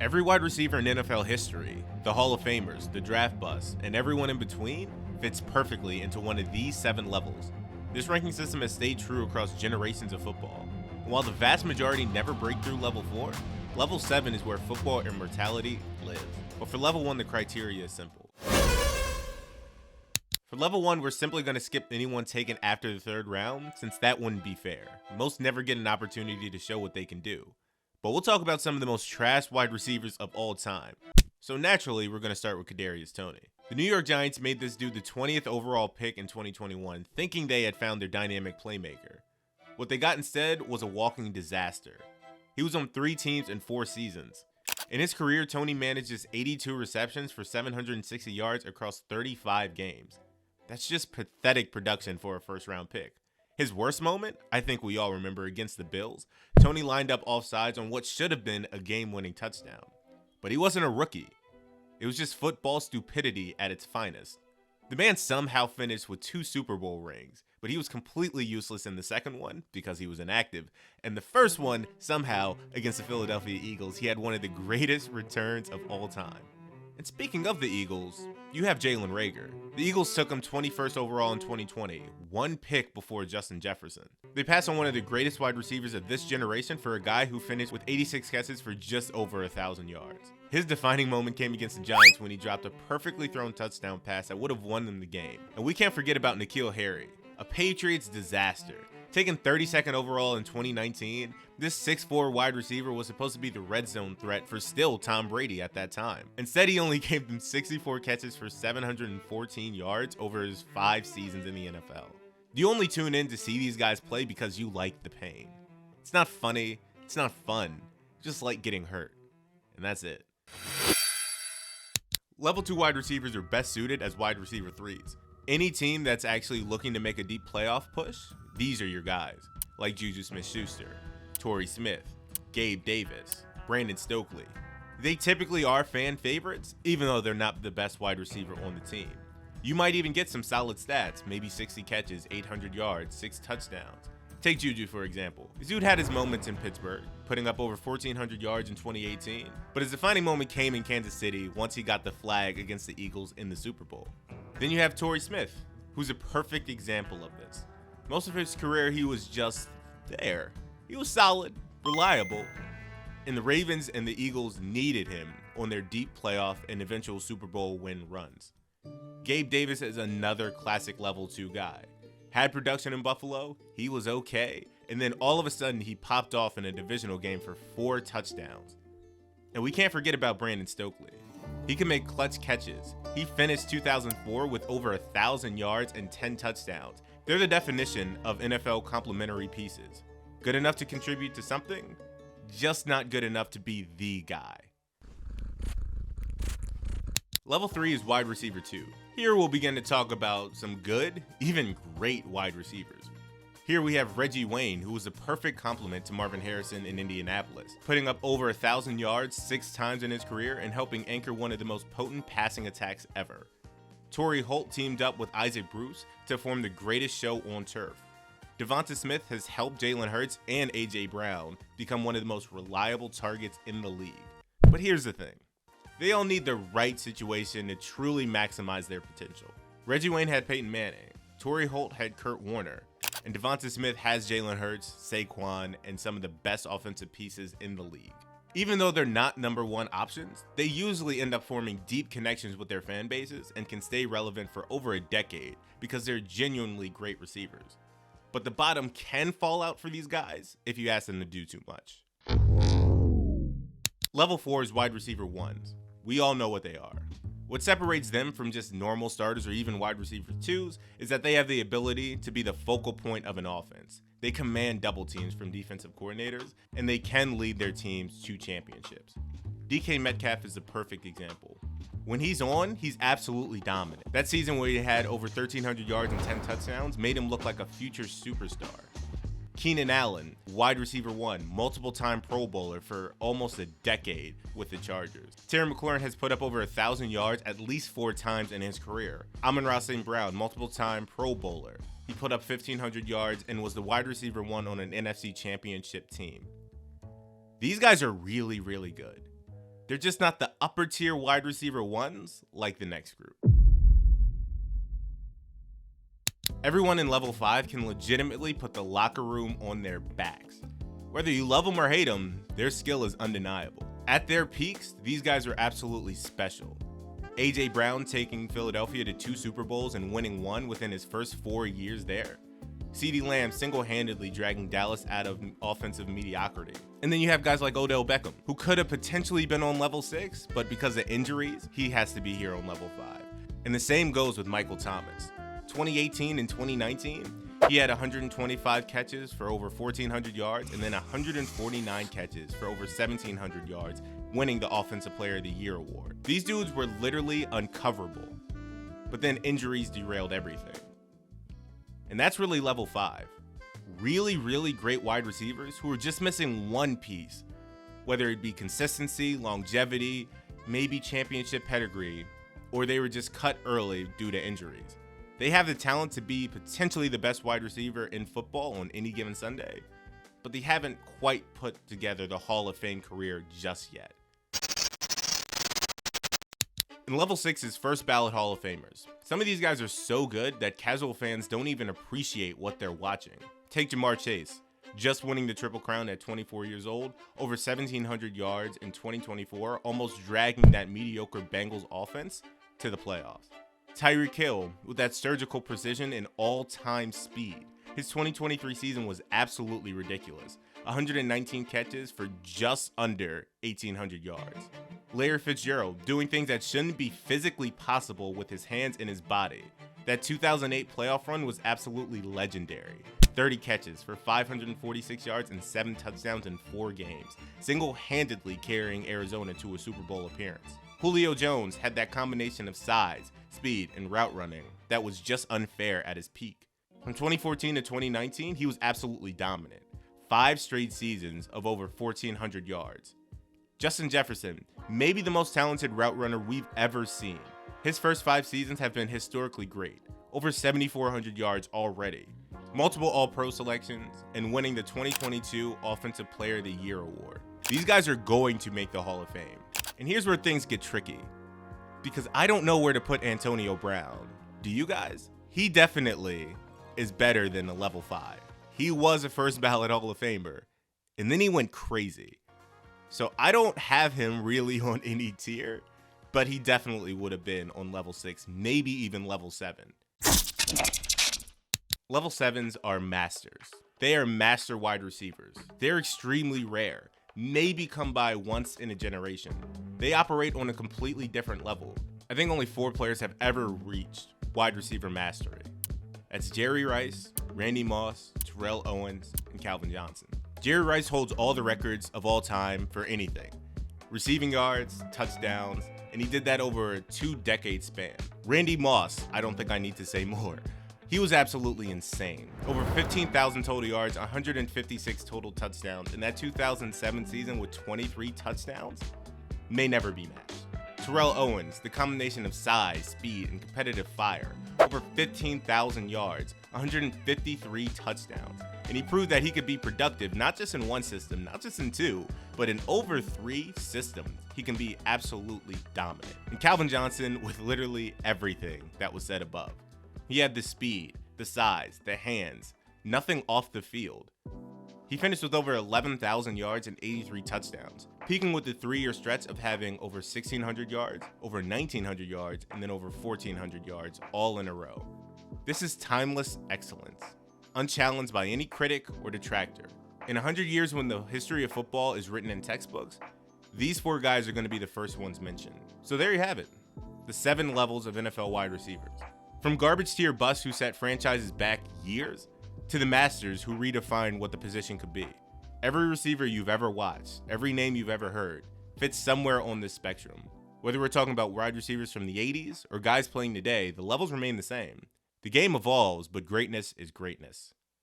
Every wide receiver in NFL history, the Hall of Famers, the draft busts, and everyone in between fits perfectly into one of these 7 levels. This ranking system has stayed true across generations of football. And while the vast majority never break through level 4, level 7 is where football immortality lives. But for level 1, the criteria is simple. For level 1, we're simply going to skip anyone taken after the 3rd round, since that wouldn't be fair. Most never get an opportunity to show what they can do. But we'll talk about some of the most trash wide receivers of all time. So naturally, we're going to start with Kadarius Toney. The New York Giants made this dude the 20th overall pick in 2021, thinking they had found their dynamic playmaker. What they got instead was a walking disaster. He was on 3 teams in 4 seasons. In his career, Toney manages 82 receptions for 760 yards across 35 games. That's just pathetic production for a first-round pick. His worst moment, I think we all remember, against the Bills. Toney lined up offsides on what should have been a game-winning touchdown. But he wasn't a rookie. It was just football stupidity at its finest. The man somehow finished with 2 Super Bowl rings, but he was completely useless in the second one because he was inactive. And the first one, somehow, against the Philadelphia Eagles, he had one of the greatest returns of all time. And speaking of the Eagles, you have Jalen Reagor. The Eagles took him 21st overall in 2020, 1 pick before Justin Jefferson. They passed on one of the greatest wide receivers of this generation for a guy who finished with 86 catches for just over 1,000 yards. His defining moment came against the Giants when he dropped a perfectly thrown touchdown pass that would have won them the game. And we can't forget about N'Keal Harry, a Patriots disaster. Taken 32nd overall in 2019, this 6'4" wide receiver was supposed to be the red zone threat for still Tom Brady at that time. Instead, he only gave them 64 catches for 714 yards over his 5 seasons in the NFL. You only tune in to see these guys play because you like the pain. It's not funny, it's not fun, you just like getting hurt. And that's it. Level 2 wide receivers are best suited as wide receiver 3s. Any team that's actually looking to make a deep playoff push, these are your guys, like Juju Smith-Schuster, Torrey Smith, Gabe Davis, Brandon Stokely. They typically are fan favorites, even though they're not the best wide receiver on the team. You might even get some solid stats, maybe 60 catches, 800 yards, 6 touchdowns. Take Juju for example. This dude had his moments in Pittsburgh, putting up over 1,400 yards in 2018, but his defining moment came in Kansas City once he got the flag against the Eagles in the Super Bowl. Then you have Torrey Smith, who's a perfect example of this. Most of his career, he was just there. He was solid, reliable, and the Ravens and the Eagles needed him on their deep playoff and eventual Super Bowl win runs. Gabe Davis is another classic level 2 guy. Had production in Buffalo, he was okay, and then all of a sudden he popped off in a divisional game for 4 touchdowns. And we can't forget about Brandon Stokely. He can make clutch catches. He finished 2004 with over 1,000 yards and 10 touchdowns. They're the definition of NFL complementary pieces. Good enough to contribute to something, just not good enough to be the guy. Level 3 is wide receiver 2. Here we'll begin to talk about some good, even great wide receivers. Here we have Reggie Wayne, who was a perfect complement to Marvin Harrison in Indianapolis, putting up over 1,000 yards 6 times in his career and helping anchor one of the most potent passing attacks ever. Torrey Holt teamed up with Isaac Bruce to form the greatest show on turf. Devonta Smith has helped Jalen Hurts and A.J. Brown become one of the most reliable targets in the league. But here's the thing. They all need the right situation to truly maximize their potential. Reggie Wayne had Peyton Manning, Torrey Holt had Kurt Warner, and Devonta Smith has Jalen Hurts, Saquon, and some of the best offensive pieces in the league. Even though they're not number 1 options, they usually end up forming deep connections with their fan bases and can stay relevant for over a decade because they're genuinely great receivers. But the bottom can fall out for these guys if you ask them to do too much. Level 4 is wide receiver 1s. We all know what they are. What separates them from just normal starters or even wide receiver 2s is that they have the ability to be the focal point of an offense. They command double teams from defensive coordinators, and they can lead their teams to championships. DK Metcalf is the perfect example. When he's on, he's absolutely dominant. That season where he had over 1,300 yards and 10 touchdowns made him look like a future superstar. Keenan Allen, wide receiver 1, multiple-time Pro Bowler for almost a decade with the Chargers. Terry McLaurin has put up over 1,000 yards at least 4 times in his career. Amon-Ra St. Brown, multiple-time Pro Bowler. He put up 1,500 yards and was the wide receiver 1 on an NFC championship team. These guys are really, really good. They're just not the upper tier wide receiver ones like the next group. Everyone in level 5 can legitimately put the locker room on their backs. Whether you love them or hate them, their skill is undeniable. At their peaks, these guys are absolutely special. A.J. Brown taking Philadelphia to 2 Super Bowls and winning 1 within his first 4 years there. CeeDee Lamb single-handedly dragging Dallas out of offensive mediocrity. And then you have guys like Odell Beckham, who could have potentially been on level 6, but because of injuries, he has to be here on level 5. And the same goes with Michael Thomas. 2018 and 2019, he had 125 catches for over 1,400 yards and then 149 catches for over 1,700 yards, winning the Offensive Player of the Year award. These dudes were literally uncoverable, but then injuries derailed everything. And that's really level 5. Really great wide receivers who are just missing one piece, whether it be consistency, longevity, maybe championship pedigree, or they were just cut early due to injuries. They have the talent to be potentially the best wide receiver in football on any given Sunday, but they haven't quite put together the Hall of Fame career just yet. And level 6 is first ballot Hall of Famers. Some of these guys are so good that casual fans don't even appreciate what they're watching. Take Jamar Chase, just winning the Triple Crown at 24 years old, over 1,700 yards in 2024, almost dragging that mediocre Bengals offense to the playoffs. Tyreek Hill, with that surgical precision and all-time speed. His 2023 season was absolutely ridiculous. 119 catches for just under 1,800 yards. Larry Fitzgerald, doing things that shouldn't be physically possible with his hands and his body. That 2008 playoff run was absolutely legendary. 30 catches for 546 yards and 7 touchdowns in 4 games, single-handedly carrying Arizona to a Super Bowl appearance. Julio Jones had that combination of size, speed, and route running that was just unfair at his peak. From 2014 to 2019, he was absolutely dominant. 5 straight seasons of over 1,400 yards. Justin Jefferson, maybe the most talented route runner we've ever seen. His first 5 seasons have been historically great. Over 7,400 yards already. Multiple All-Pro selections, and winning the 2022 Offensive Player of the Year award. These guys are going to make the Hall of Fame. And here's where things get tricky, because I don't know where to put Antonio Brown. Do you guys? He definitely is better than a level 5. He was a first ballot Hall of Famer, and then he went crazy. So I don't have him really on any tier, but he definitely would have been on level 6, maybe even level 7. Level 7s are masters. They are master wide receivers. They're extremely rare, maybe come by once in a generation. They operate on a completely different level. I think only 4 players have ever reached wide receiver mastery. That's Jerry Rice, Randy Moss, Terrell Owens, and Calvin Johnson. Jerry Rice holds all the records of all time for anything. Receiving yards, touchdowns, and he did that over a 2-decade span. Randy Moss, I don't think I need to say more. He was absolutely insane. Over 15,000 total yards, 156 total touchdowns, and that 2007 season with 23 touchdowns may never be matched. Terrell Owens, the combination of size, speed, and competitive fire. Over 15,000 yards, 153 touchdowns. And he proved that he could be productive, not just in one system, not just in 2, but in over 3 systems. He can be absolutely dominant. And Calvin Johnson with literally everything that was said above. He had the speed, the size, the hands, nothing off the field. He finished with over 11,000 yards and 83 touchdowns, peaking with the 3-year stretch of having over 1,600 yards, over 1,900 yards, and then over 1,400 yards all in a row. This is timeless excellence, unchallenged by any critic or detractor. In 100 years, when the history of football is written in textbooks, these 4 guys are going to be the first ones mentioned. So there you have it, the 7 levels of NFL wide receivers. From garbage tier busts who set franchises back years, to the masters who redefined what the position could be. Every receiver you've ever watched, every name you've ever heard, fits somewhere on this spectrum. Whether we're talking about wide receivers from the 80s or guys playing today, the levels remain the same. The game evolves, but greatness is greatness.